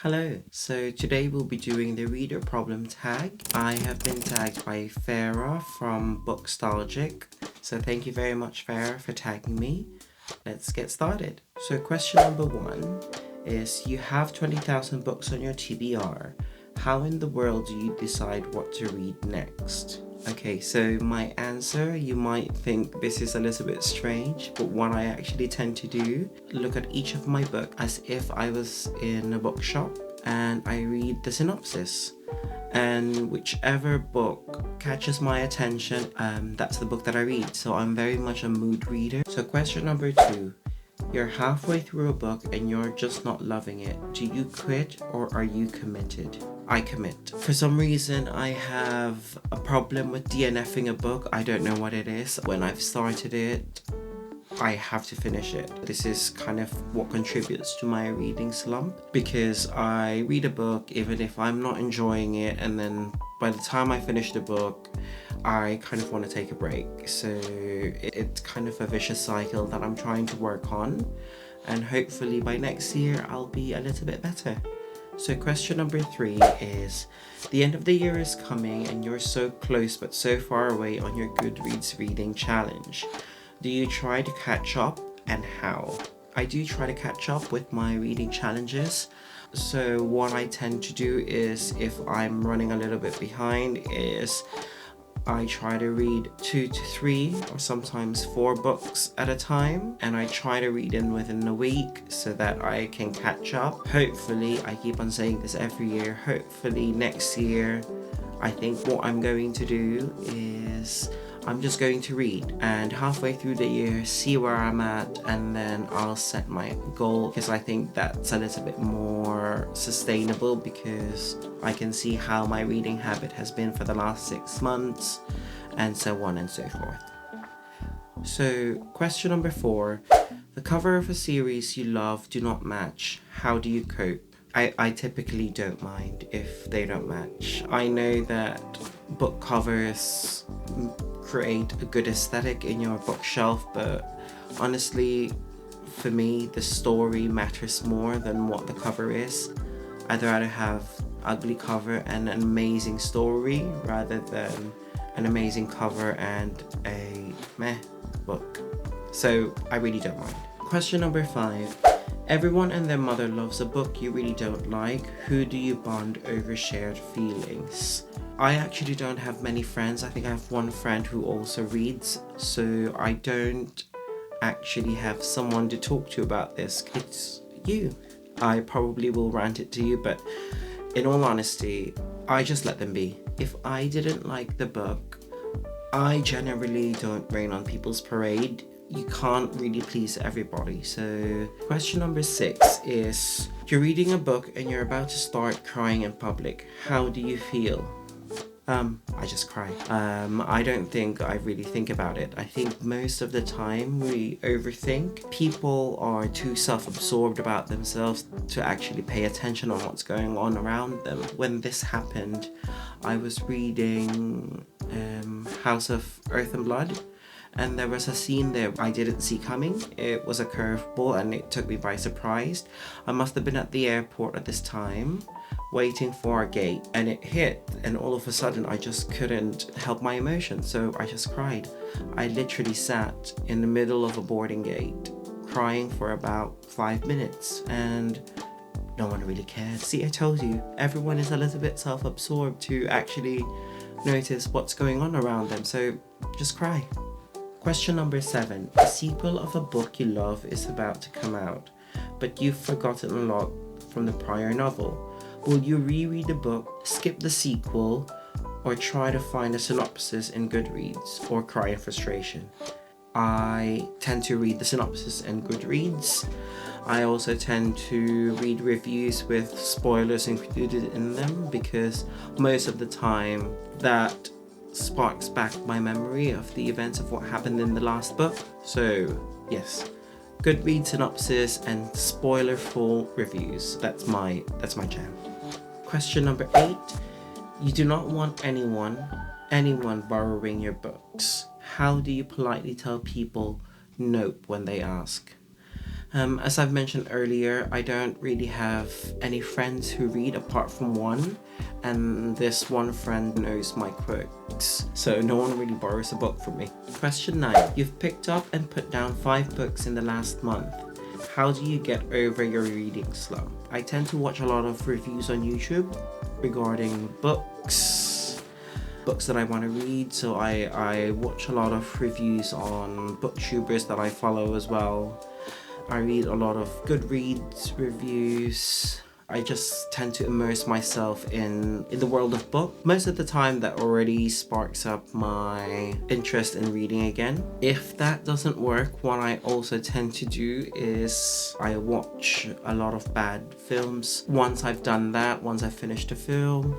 Hello, so today we'll be doing the reader problem tag. I have been tagged by Farah from Bookstalgic, so thank you very much Farah for tagging me. Let's get started. So question number 1 is you have 20,000 books on your TBR. How in the world do you decide what to read next? Okay, so my answer, you might think this is a little bit strange, but what I actually tend to do, look at each of my books as if I was in a bookshop and I read the synopsis. And whichever book catches my attention, that's the book that I read. So I'm very much a mood reader. So question number 2. You're halfway through a book and you're just not loving it. Do you quit or are you committed? I commit. For some reason, I have a problem with DNFing a book. I don't know what it is. When I've started it, I have to finish it. This is kind of what contributes to my reading slump, because I read a book even if I'm not enjoying it, and then by the time I finish the book, I kind of want to take a break. So it's kind of a vicious cycle that I'm trying to work on, and hopefully by next year I'll be a little bit better. So question number 3 is, the end of the year is coming and you're so close but so far away on your Goodreads reading challenge. Do you try to catch up, and how? I do try to catch up with my reading challenges. So what I tend to do is, if I'm running a little bit behind, is I try to read 2 to 3 or sometimes 4 books at a time, and I try to read them within a week so that I can catch up. Hopefully, I keep on saying this every year, hopefully next year, I think what I'm going to do is I'm just going to read, and halfway through the year see where I'm at, and then I'll set my goal, because I think that's a little bit more sustainable, because I can see how my reading habit has been for the last 6 months, and so on and so forth. So question number 4, the cover of a series you love do not match. How do you cope? I typically don't mind if they don't match. I know that book covers create a good aesthetic in your bookshelf, but honestly, for me, the story matters more than what the cover is. I'd rather have ugly cover and an amazing story rather than an amazing cover and a meh book. So I really don't mind. Question number 5. Everyone and their mother loves a book you really don't like. Who do you bond over shared feelings? I actually don't have many friends. I think I have one friend who also reads, so I don't actually have someone to talk to about this. It's you. I probably will rant it to you, but in all honesty, I just let them be. If I didn't like the book, I generally don't rain on people's parade. You can't really please everybody. So question number 6 is, you're reading a book and you're about to start crying in public. How do you feel? I just cry. I don't think I really think about it. I think most of the time we overthink. People are too self-absorbed about themselves to actually pay attention on what's going on around them. When this happened, I was reading House of Earth and Blood, and there was a scene there I didn't see coming. It was a curveball and it took me by surprise. I must have been at the airport at this time, waiting for a gate, and it hit, and all of a sudden I just couldn't help my emotions, so I just cried. I literally sat in the middle of a boarding gate crying for about 5 minutes, and no one really cared. See, I told you, everyone is a little bit self-absorbed to actually notice what's going on around them, so just cry. Question number 7. A sequel of a book you love is about to come out, but you've forgotten a lot from the prior novel. Will you reread the book, skip the sequel, or try to find a synopsis in Goodreads, or cry in frustration? I tend to read the synopsis in Goodreads. I also tend to read reviews with spoilers included in them, because most of the time that sparks back my memory of the events of what happened in the last book. So yes, Goodreads synopsis and spoiler-full reviews. That's my jam. Question number 8. You do not want anyone borrowing your books. How do you politely tell people nope when they ask? As I've mentioned earlier, I don't really have any friends who read apart from one, and this one friend knows my quirks, so no one really borrows a book from me. Question 9. You've picked up and put down 5 books in the last month. How do you get over your reading slump? I tend to watch a lot of reviews on YouTube regarding books that I want to read, so I watch a lot of reviews on BookTubers that I follow as well. I read a lot of goodreads reviews. I just tend to immerse myself in the world of book. Most of the time that already sparks up my interest in reading again. If that doesn't work, what I also tend to do is I watch a lot of bad films. Once I've done that, once I've finished a film,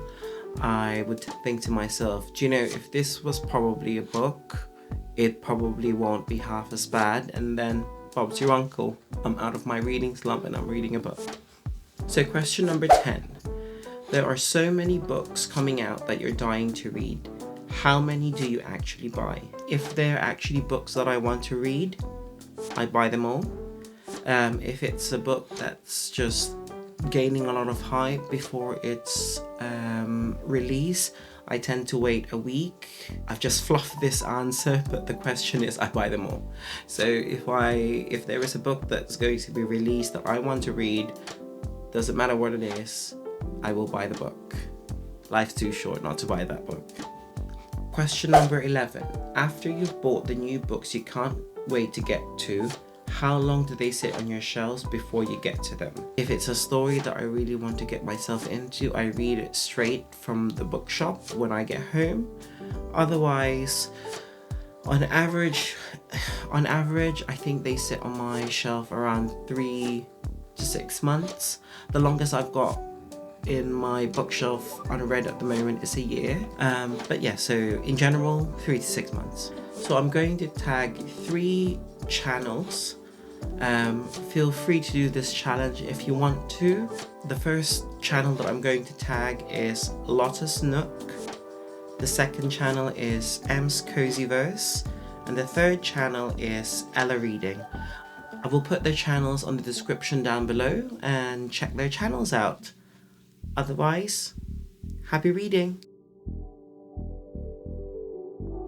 I would think to myself, do you know, if this was probably a book, it probably won't be half as bad, and then Bob's your uncle. I'm out of my reading slump and I'm reading a book. So question number 10. There are so many books coming out that you're dying to read. How many do you actually buy? If they're actually books that I want to read, I buy them all. If it's a book that's just gaining a lot of hype before its release, I tend to wait a week. I've just fluffed this answer, but the question is, I buy them all. So if there is a book that's going to be released that I want to read, doesn't matter what it is, I will buy the book. Life's too short not to buy that book. Question number 11. After you've bought the new books you can't wait to get to, how long do they sit on your shelves before you get to them? If it's a story that I really want to get myself into, I read it straight from the bookshop when I get home. Otherwise, on average, I think they sit on my shelf around 3 to 6 months. The longest I've got in my bookshelf unread at the moment is a year. But yeah, so in general, 3 to 6 months. So I'm going to tag 3 channels. Feel free to do this challenge if you want to. The first channel that I'm going to tag is Lotus Nook. The second channel is M's Cozyverse. And the third channel is Ella Reading. I will put their channels on the description down below and check their channels out. Otherwise, happy reading!